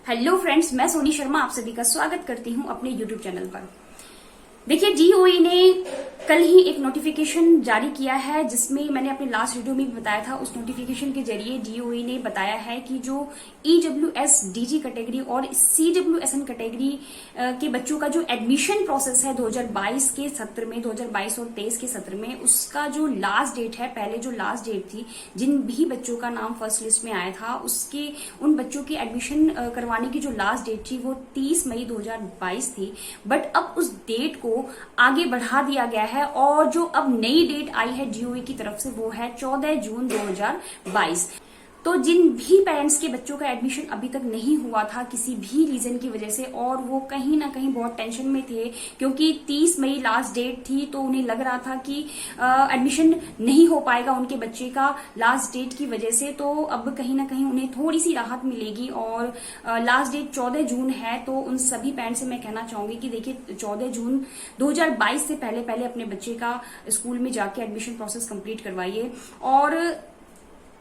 Hello friends, मैं सोनी शर्मा आप सभी का स्वागत करती हूं अपने यूट्यूब चैनल पर। देखिए, डीओई ने कल ही एक नोटिफिकेशन जारी किया है, जिसमें मैंने अपने लास्ट वीडियो में भी बताया था। उस नोटिफिकेशन के जरिए डीओई ने बताया है कि जो ईडब्ल्यूएस डीजी कैटेगरी और सीडब्ल्यूएसएन कैटेगरी के बच्चों का जो एडमिशन प्रोसेस है 2022 के सत्र में, 2022 और 23 के सत्र में, उसका जो लास्ट डेट है, पहले जो लास्ट डेट थी, जिन भी बच्चों का नाम फर्स्ट लिस्ट में आया था, उसके उन बच्चों की एडमिशन करवाने की जो लास्ट डेट थी वो 30 मई 2022 थी। बट अब उस डेट को आगे बढ़ा दिया गया है और जो अब नई डेट आई है डीओई की तरफ से वो है 14 जून 2022। तो जिन भी पेरेंट्स के बच्चों का एडमिशन अभी तक नहीं हुआ था किसी भी रीजन की वजह से, और वो कहीं ना कहीं बहुत टेंशन में थे क्योंकि 30 मई लास्ट डेट थी, तो उन्हें लग रहा था कि एडमिशन नहीं हो पाएगा उनके बच्चे का लास्ट डेट की वजह से। तो अब कहीं ना कहीं उन्हें थोड़ी सी राहत मिलेगी और लास्ट डेट 14 जून है। तो उन सभी पेरेंट्स से मैं कहना चाहूंगी कि देखिए, 14 जून 2022 से पहले पहले अपने बच्चे का स्कूल में जाके एडमिशन प्रोसेस कंप्लीट करवाइए। और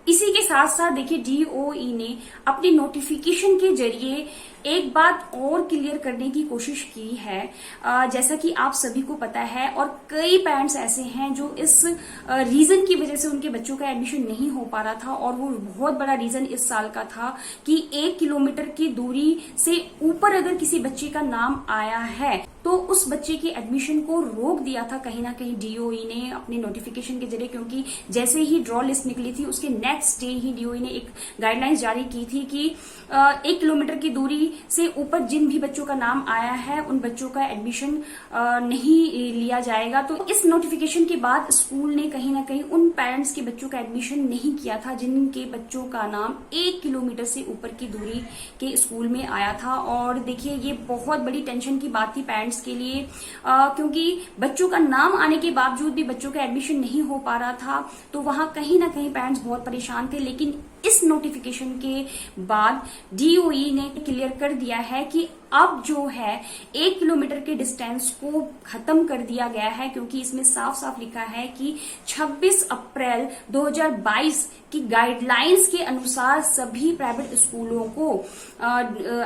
इसी के साथ साथ देखिए, डीओई ने अपने नोटिफिकेशन के जरिए एक बात और क्लियर करने की कोशिश की है। जैसा कि आप सभी को पता है, और कई पेरेंट्स ऐसे हैं जो इस रीजन की वजह से उनके बच्चों का एडमिशन नहीं हो पा रहा था, और वो बहुत बड़ा रीजन इस साल का था कि 1 किलोमीटर की दूरी से ऊपर अगर किसी बच्चे का नाम आया है तो उस बच्चे के एडमिशन को रोक दिया था कहीं ना कहीं डीओई ने अपने नोटिफिकेशन के जरिए। क्योंकि जैसे ही ड्रॉ लिस्ट निकली थी उसके नेक्स्ट डे ही डीओई ने एक गाइडलाइंस जारी की थी कि 1 किलोमीटर की दूरी से ऊपर जिन भी बच्चों का नाम आया है उन बच्चों का एडमिशन नहीं लिया जाएगा। तो इस नोटिफिकेशन के बाद स्कूल ने कहीं ना कहीं उन पेरेंट्स के बच्चों का एडमिशन नहीं किया था जिनके बच्चों का नाम 1 किलोमीटर से ऊपर की दूरी के स्कूल में आया था। और देखिए, ये बहुत बड़ी टेंशन की बात थी पेरेंट्स के लिए, क्योंकि बच्चों का नाम आने के बावजूद भी बच्चों का एडमिशन नहीं हो पा रहा था। तो वहां कहीं ना कहीं पेरेंट्स बहुत परेशान थे। लेकिन इस नोटिफिकेशन के बाद डीओई ने क्लियर कर दिया है कि अब जो है 1 किलोमीटर के डिस्टेंस को खत्म कर दिया गया है, क्योंकि इसमें साफ साफ लिखा है कि 26 अप्रैल 2022 की गाइडलाइंस के अनुसार सभी प्राइवेट स्कूलों को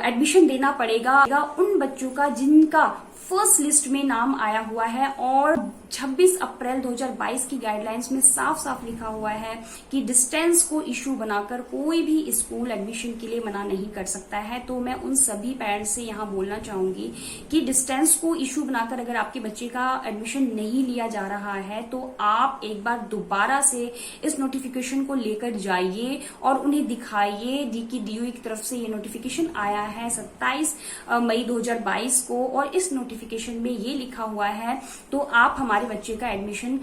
एडमिशन देना पड़ेगा उन बच्चों का जिनका फर्स्ट लिस्ट में नाम आया हुआ है। और 26 अप्रैल 2022 की गाइडलाइंस में साफ साफ लिखा हुआ है कि डिस्टेंस को इश्यू बनाकर कोई भी स्कूल एडमिशन के लिए मना नहीं कर सकता है। तो मैं उन सभी पेरेंट्स से यहाँ बोलना चाहूंगी कि डिस्टेंस को इश्यू बनाकर अगर आपके बच्चे का एडमिशन नहीं लिया जा रहा है तो आप एक बार दोबारा से इस नोटिफिकेशन को लेकर जाइए और उन्हें दिखाइए कि डीओई की तरफ से ये नोटिफिकेशन आया है 27 मई 2022 को, और इस नोटिफिकेशन में ये लिखा हुआ है, तो आप हमारे बच्चे का एडमिशन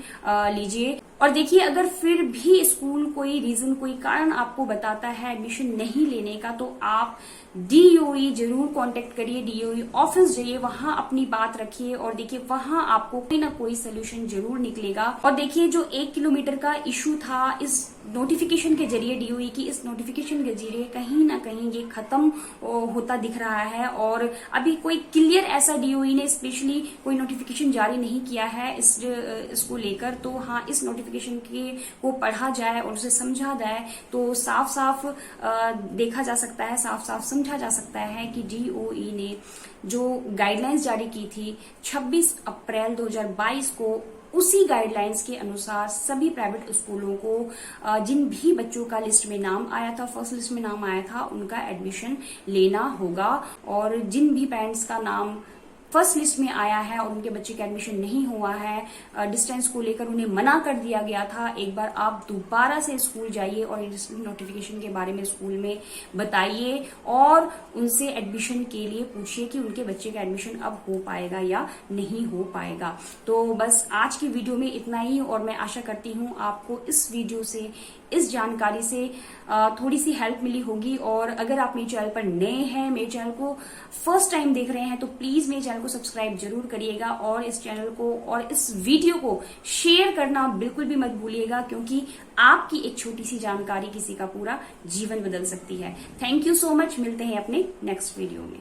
लीजिए। और देखिए, अगर फिर भी स्कूल कोई रीजन, कोई कारण आपको बताता है एडमिशन नहीं लेने का, तो आप डीओई जरूर कांटेक्ट करिए, डीओई ऑफिस जाइए, वहां अपनी बात रखिए और देखिए वहां आपको कोई ना कोई सोल्यूशन जरूर निकलेगा। और देखिए, जो 1 किलोमीटर का इश्यू था इस नोटिफिकेशन के जरिए, डीओई की इस नोटिफिकेशन के जरिए कहीं ना कहीं ये खत्म होता दिख रहा है। और अभी कोई क्लियर ऐसा डीओई ने स्पेशली कोई नोटिफिकेशन जारी नहीं किया है इसको लेकर। तो हाँ, इस नोटिफिकेशन को पढ़ा जाए और उसे समझा जाए तो साफ साफ देखा जा सकता है, साफ साफ समझा जा सकता है कि डीओई ने जो गाइडलाइंस जारी की थी 26 अप्रैल 2022 को, उसी गाइडलाइंस के अनुसार सभी प्राइवेट स्कूलों को जिन भी बच्चों का लिस्ट में नाम आया था, फर्स्ट लिस्ट में नाम आया था, उनका एडमिशन लेना होगा। और जिन भी पेरेंट्स का नाम फर्स्ट लिस्ट में आया है और उनके बच्चे का एडमिशन नहीं हुआ है, डिस्टेंस को लेकर उन्हें मना कर दिया गया था, एक बार आप दोबारा से स्कूल जाइए और इस नोटिफिकेशन के बारे में स्कूल में बताइए और उनसे एडमिशन के लिए पूछिए कि उनके बच्चे का एडमिशन अब हो पाएगा या नहीं हो पाएगा। तो बस आज की वीडियो में इतना ही, और मैं आशा करती हूँ आपको इस वीडियो से, इस जानकारी से थोड़ी सी हेल्प मिली होगी। और अगर आप मेरे चैनल पर नए हैं, मेरे चैनल को फर्स्ट टाइम देख रहे हैं, तो प्लीज मेरे चैनल को सब्सक्राइब जरूर करिएगा और इस चैनल को और इस वीडियो को शेयर करना बिल्कुल भी मत भूलिएगा, क्योंकि आपकी एक छोटी सी जानकारी किसी का पूरा जीवन बदल सकती है। थैंक यू सो मच, मिलते हैं अपने नेक्स्ट वीडियो में।